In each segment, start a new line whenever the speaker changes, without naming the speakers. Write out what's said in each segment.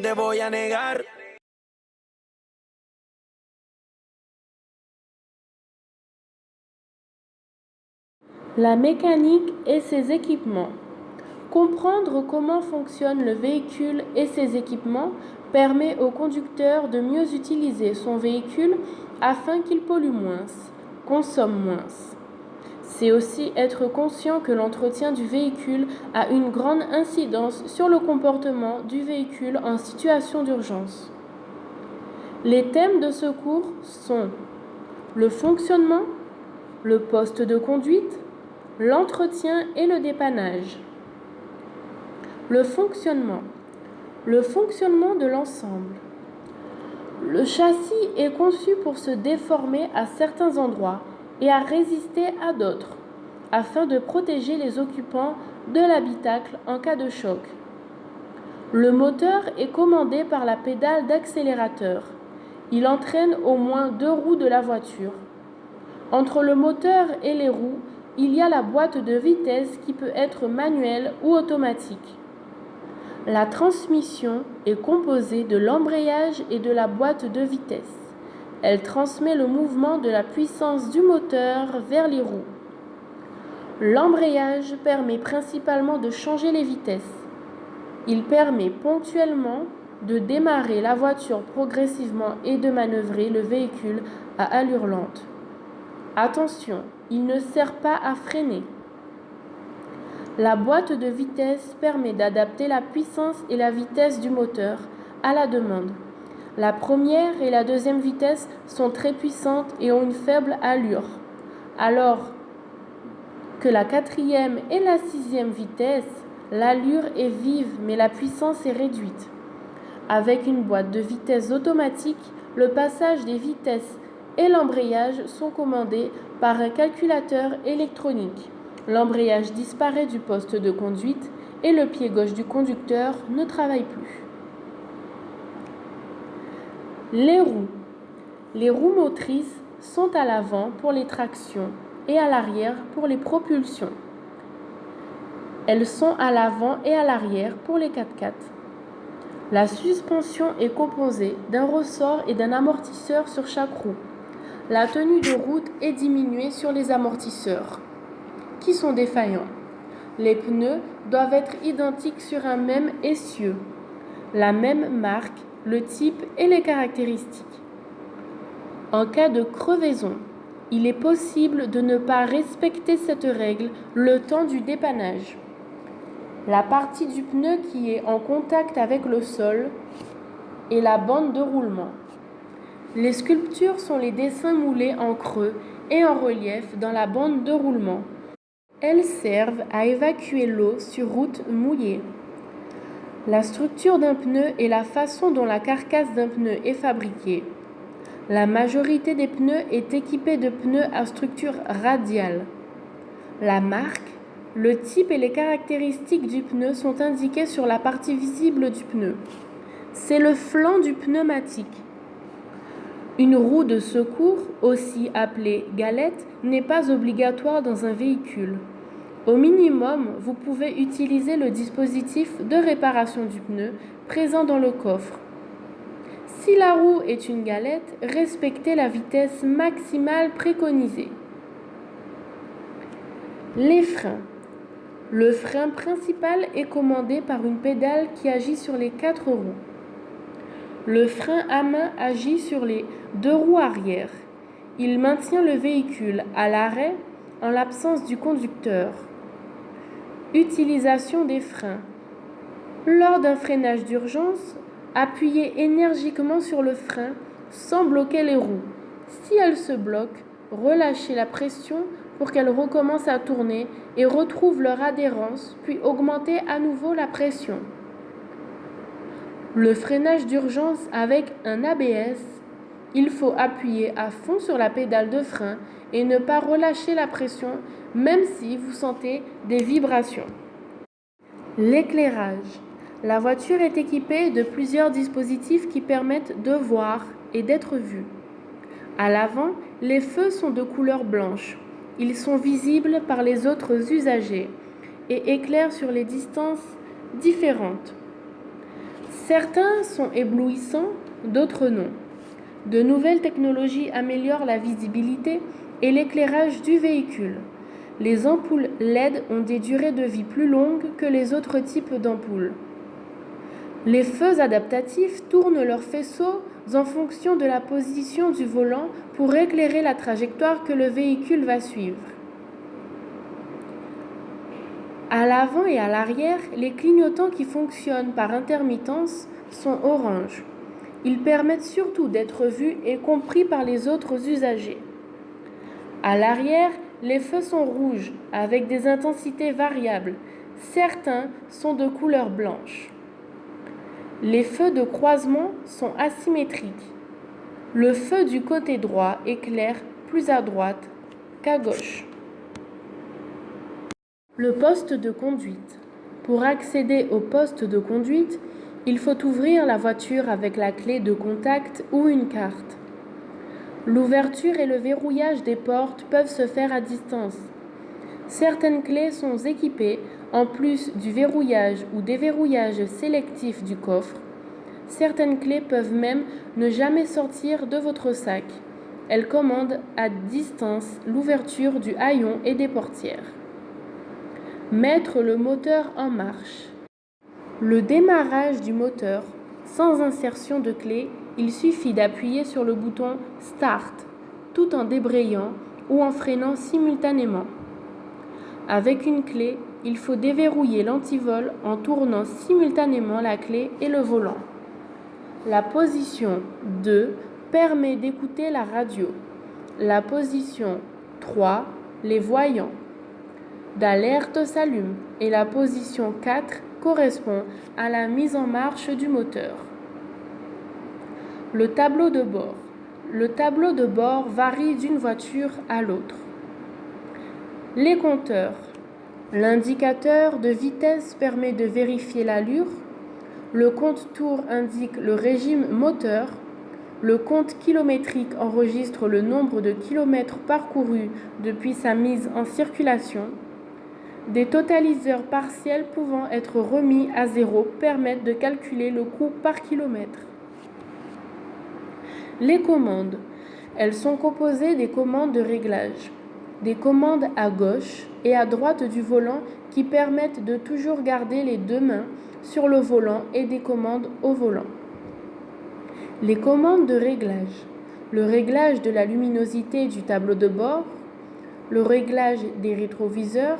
te voy a negar.
La mécanique et ses équipements. Comprendre comment fonctionne le véhicule et ses équipements permet au conducteur de mieux utiliser son véhicule afin qu'il pollue moins, consomme moins. C'est aussi être conscient que l'entretien du véhicule a une grande incidence sur le comportement du véhicule en situation d'urgence. Les thèmes de ce cours sont le fonctionnement, le poste de conduite, l'entretien et le dépannage. Le fonctionnement. Le fonctionnement de l'ensemble. Le châssis est conçu pour se déformer à certains endroits et à résister à d'autres, afin de protéger les occupants de l'habitacle en cas de choc. Le moteur est commandé par la pédale d'accélérateur. Il entraîne au moins 2 roues de la voiture. Entre le moteur et les roues, il y a la boîte de vitesse qui peut être manuelle ou automatique. La transmission est composée de l'embrayage et de la boîte de vitesse. Elle transmet le mouvement de la puissance du moteur vers les roues. L'embrayage permet principalement de changer les vitesses. Il permet ponctuellement de démarrer la voiture progressivement et de manœuvrer le véhicule à allure lente. Attention, il ne sert pas à freiner. La boîte de vitesse permet d'adapter la puissance et la vitesse du moteur à la demande. La première et la deuxième vitesse sont très puissantes et ont une faible allure, alors que la quatrième et la sixième vitesse, l'allure est vive mais la puissance est réduite. Avec une boîte de vitesse automatique, le passage des vitesses et l'embrayage sont commandés par un calculateur électronique. L'embrayage disparaît du poste de conduite et le pied gauche du conducteur ne travaille plus. Les roues. Les roues motrices sont à l'avant pour les tractions et à l'arrière pour les propulsions. Elles sont à l'avant et à l'arrière pour les 4x4. La suspension est composée d'un ressort et d'un amortisseur sur chaque roue. La tenue de route est diminuée sur les amortisseurs, qui sont défaillants. Les pneus doivent être identiques sur un même essieu, la même marque, le type et les caractéristiques. En cas de crevaison, il est possible de ne pas respecter cette règle le temps du dépannage. La partie du pneu qui est en contact avec le sol est la bande de roulement. Les sculptures sont les dessins moulés en creux et en relief dans la bande de roulement. Elles servent à évacuer l'eau sur route mouillée. La structure d'un pneu est la façon dont la carcasse d'un pneu est fabriquée. La majorité des pneus est équipée de pneus à structure radiale. La marque, le type et les caractéristiques du pneu sont indiqués sur la partie visible du pneu. C'est le flanc du pneumatique. Une roue de secours, aussi appelée galette, n'est pas obligatoire dans un véhicule. Au minimum, vous pouvez utiliser le dispositif de réparation du pneu présent dans le coffre. Si la roue est une galette, respectez la vitesse maximale préconisée. Les freins. Le frein principal est commandé par une pédale qui agit sur les 4 roues. Le frein à main agit sur les 2 roues arrière. Il maintient le véhicule à l'arrêt en l'absence du conducteur. Utilisation des freins. Lors d'un freinage d'urgence, appuyez énergiquement sur le frein sans bloquer les roues. Si elles se bloquent, relâchez la pression pour qu'elles recommencent à tourner et retrouvent leur adhérence, puis augmentez à nouveau la pression. Le freinage d'urgence avec un ABS, il faut appuyer à fond sur la pédale de frein et ne pas relâcher la pression même si vous sentez des vibrations. L'éclairage. La voiture est équipée de plusieurs dispositifs qui permettent de voir et d'être vus. À l'avant, les feux sont de couleur blanche. Ils sont visibles par les autres usagers et éclairent sur les distances différentes. Certains sont éblouissants, d'autres non. De nouvelles technologies améliorent la visibilité et l'éclairage du véhicule. Les ampoules LED ont des durées de vie plus longues que les autres types d'ampoules. Les feux adaptatifs tournent leurs faisceaux en fonction de la position du volant pour éclairer la trajectoire que le véhicule va suivre. À l'avant et à l'arrière, les clignotants qui fonctionnent par intermittence sont orange. Ils permettent surtout d'être vus et compris par les autres usagers. À l'arrière, les feux sont rouges avec des intensités variables. Certains sont de couleur blanche. Les feux de croisement sont asymétriques. Le feu du côté droit éclaire plus à droite qu'à gauche. Le poste de conduite. Pour accéder au poste de conduite, il faut ouvrir la voiture avec la clé de contact ou une carte. L'ouverture et le verrouillage des portes peuvent se faire à distance. Certaines clés sont équipées, en plus du verrouillage ou déverrouillage sélectif du coffre. Certaines clés peuvent même ne jamais sortir de votre sac. Elles commandent à distance l'ouverture du haillon et des portières. Mettre le moteur en marche. Le démarrage du moteur, sans insertion de clé, il suffit d'appuyer sur le bouton Start, tout en débrayant ou en freinant simultanément. Avec une clé, il faut déverrouiller l'antivol en tournant simultanément la clé et le volant. La position 2 permet d'écouter la radio. La position 3, les voyants d'alerte s'allument et la position 4 correspond à la mise en marche du moteur. Le tableau de bord. Le tableau de bord varie d'une voiture à l'autre. Les compteurs. L'indicateur de vitesse permet de vérifier l'allure. Le compte-tours indique le régime moteur. Le compte kilométrique enregistre le nombre de kilomètres parcourus depuis sa mise en circulation. Des totaliseurs partiels pouvant être remis à zéro permettent de calculer le coût par kilomètre. Les commandes. Elles sont composées des commandes de réglage, des commandes à gauche et à droite du volant qui permettent de toujours garder les deux mains sur le volant et des commandes au volant. Les commandes de réglage. Le réglage de la luminosité du tableau de bord, le réglage des rétroviseurs,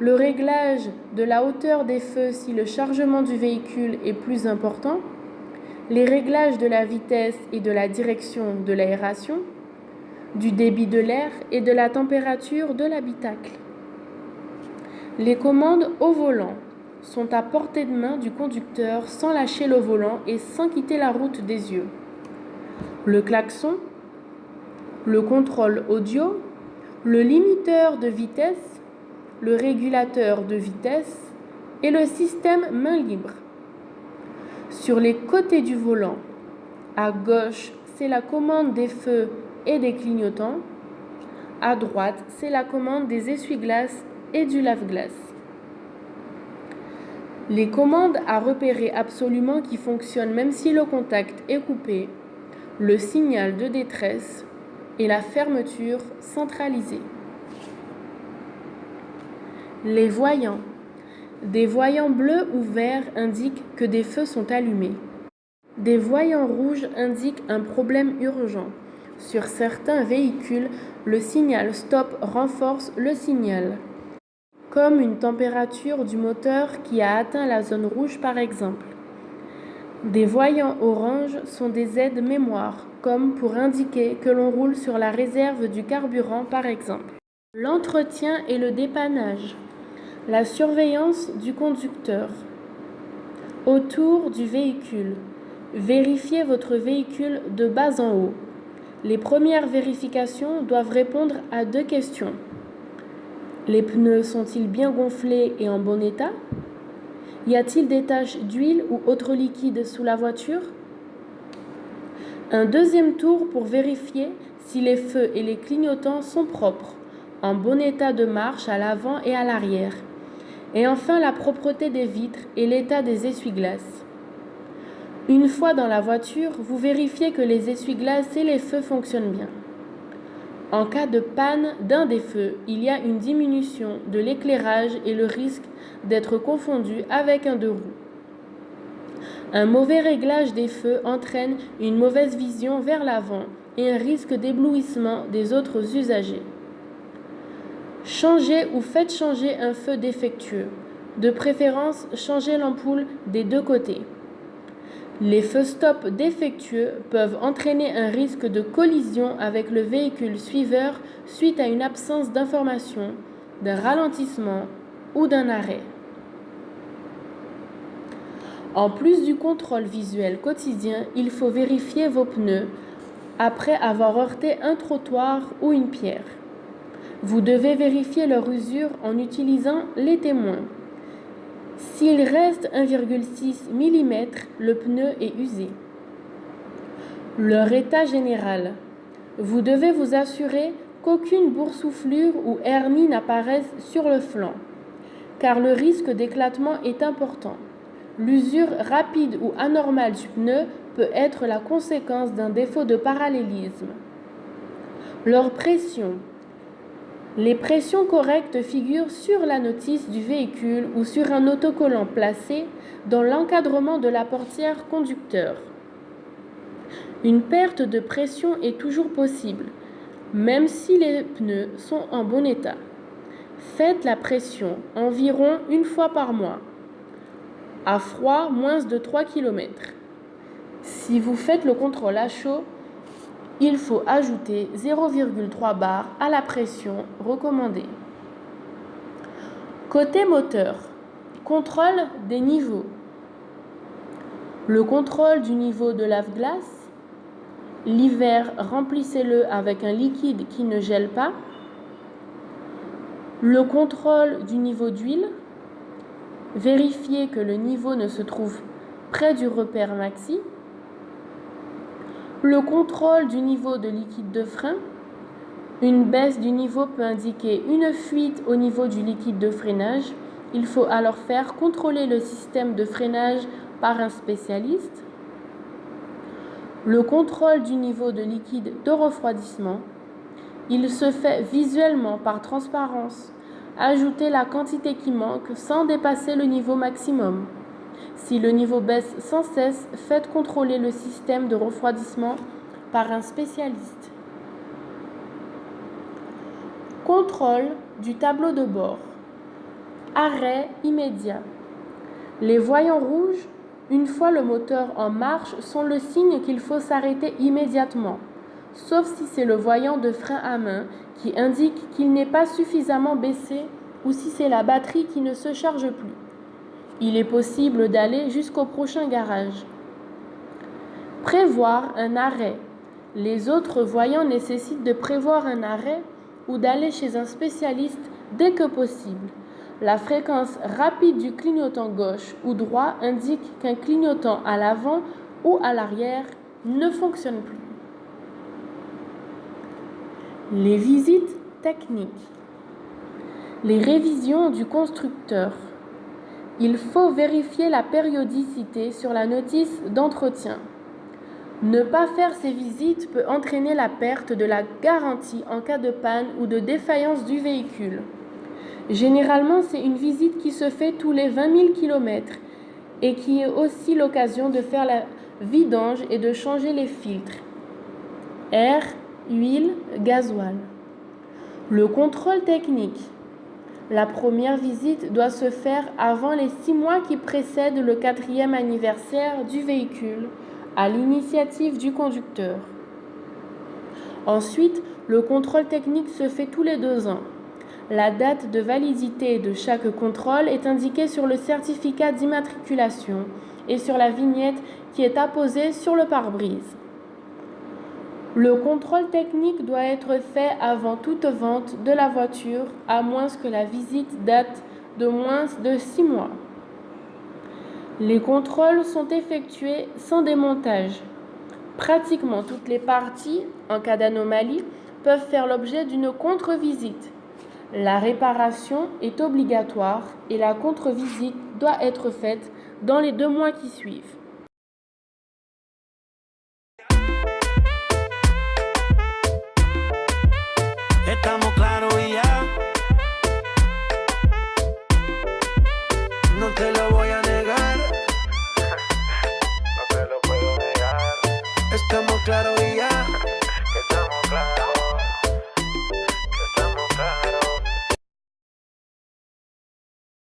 le réglage de la hauteur des feux si le chargement du véhicule est plus important, les réglages de la vitesse et de la direction de l'aération, du débit de l'air et de la température de l'habitacle. Les commandes au volant sont à portée de main du conducteur sans lâcher le volant et sans quitter la route des yeux. Le klaxon, le contrôle audio, le limiteur de vitesse, le régulateur de vitesse et le système main libre. Sur les côtés du volant, à gauche, c'est la commande des feux et des clignotants. À droite, c'est la commande des essuie-glaces et du lave-glace. Les commandes à repérer absolument qui fonctionnent même si le contact est coupé, le signal de détresse et la fermeture centralisée. Les voyants. Des voyants bleus ou verts indiquent que des feux sont allumés. Des voyants rouges indiquent un problème urgent. Sur certains véhicules, le signal stop renforce le signal, comme une température du moteur qui a atteint la zone rouge par exemple. Des voyants orange sont des aides mémoire, comme pour indiquer que l'on roule sur la réserve du carburant par exemple. L'entretien et le dépannage. La surveillance du conducteur. Autour du véhicule. Vérifiez votre véhicule de bas en haut. Les premières vérifications doivent répondre à 2 questions. Les pneus sont-ils bien gonflés et en bon état? Y a-t-il des taches d'huile ou autre liquide sous la voiture? Un deuxième tour pour vérifier si les feux et les clignotants sont propres, en bon état de marche à l'avant et à l'arrière. Et enfin la propreté des vitres et l'état des essuie-glaces. Une fois dans la voiture, vous vérifiez que les essuie-glaces et les feux fonctionnent bien. En cas de panne d'un des feux, il y a une diminution de l'éclairage et le risque d'être confondu avec un deux roues. Un mauvais réglage des feux entraîne une mauvaise vision vers l'avant et un risque d'éblouissement des autres usagers. Changez ou faites changer un feu défectueux. De préférence, changez l'ampoule des deux côtés. Les feux stop défectueux peuvent entraîner un risque de collision avec le véhicule suiveur suite à une absence d'information, d'un ralentissement ou d'un arrêt. En plus du contrôle visuel quotidien, il faut vérifier vos pneus après avoir heurté un trottoir ou une pierre. Vous devez vérifier leur usure en utilisant les témoins. S'il reste 1,6 mm, le pneu est usé. Leur état général. Vous devez vous assurer qu'aucune boursouflure ou hernie n'apparaisse sur le flanc, car le risque d'éclatement est important. L'usure rapide ou anormale du pneu peut être la conséquence d'un défaut de parallélisme. Leur pression. Les pressions correctes figurent sur la notice du véhicule ou sur un autocollant placé dans l'encadrement de la portière conducteur. Une perte de pression est toujours possible, même si les pneus sont en bon état. Faites la pression environ une fois par mois. À froid, moins de 3 km. Si vous faites le contrôle à chaud, il faut ajouter 0,3 bar à la pression recommandée. Côté moteur, contrôle des niveaux. Le contrôle du niveau de lave-glace. L'hiver, remplissez-le avec un liquide qui ne gèle pas. Le contrôle du niveau d'huile. Vérifiez que le niveau ne se trouve près du repère maxi. Le contrôle du niveau de liquide de frein. Une baisse du niveau peut indiquer une fuite au niveau du liquide de freinage. Il faut alors faire contrôler le système de freinage par un spécialiste. Le contrôle du niveau de liquide de refroidissement. Il se fait visuellement par transparence. Ajoutez la quantité qui manque sans dépasser le niveau maximum. Si le niveau baisse sans cesse, faites contrôler le système de refroidissement par un spécialiste. Contrôle du tableau de bord. Arrêt immédiat. Les voyants rouges, une fois le moteur en marche, sont le signe qu'il faut s'arrêter immédiatement, sauf si c'est le voyant de frein à main qui indique qu'il n'est pas suffisamment baissé ou si c'est la batterie qui ne se charge plus. Il est possible d'aller jusqu'au prochain garage. Prévoir un arrêt. Les autres voyants nécessitent de prévoir un arrêt ou d'aller chez un spécialiste dès que possible. La fréquence rapide du clignotant gauche ou droit indique qu'un clignotant à l'avant ou à l'arrière ne fonctionne plus. Les visites techniques. Les révisions du constructeur. Il faut vérifier la périodicité sur la notice d'entretien. Ne pas faire ces visites peut entraîner la perte de la garantie en cas de panne ou de défaillance du véhicule. Généralement, c'est une visite qui se fait tous les 20 000 km et qui est aussi l'occasion de faire la vidange et de changer les filtres. Air, huile, gasoil. Le contrôle technique. La première visite doit se faire avant les 6 mois qui précèdent le 4e anniversaire du véhicule, à l'initiative du conducteur. Ensuite, le contrôle technique se fait tous les 2 ans. La date de validité de chaque contrôle est indiquée sur le certificat d'immatriculation et sur la vignette qui est apposée sur le pare-brise. Le contrôle technique doit être fait avant toute vente de la voiture, à moins que la visite date de moins de 6 mois. Les contrôles sont effectués sans démontage. Pratiquement toutes les parties, en cas d'anomalie, peuvent faire l'objet d'une contre-visite. La réparation est obligatoire et la contre-visite doit être faite dans les 2 mois qui suivent.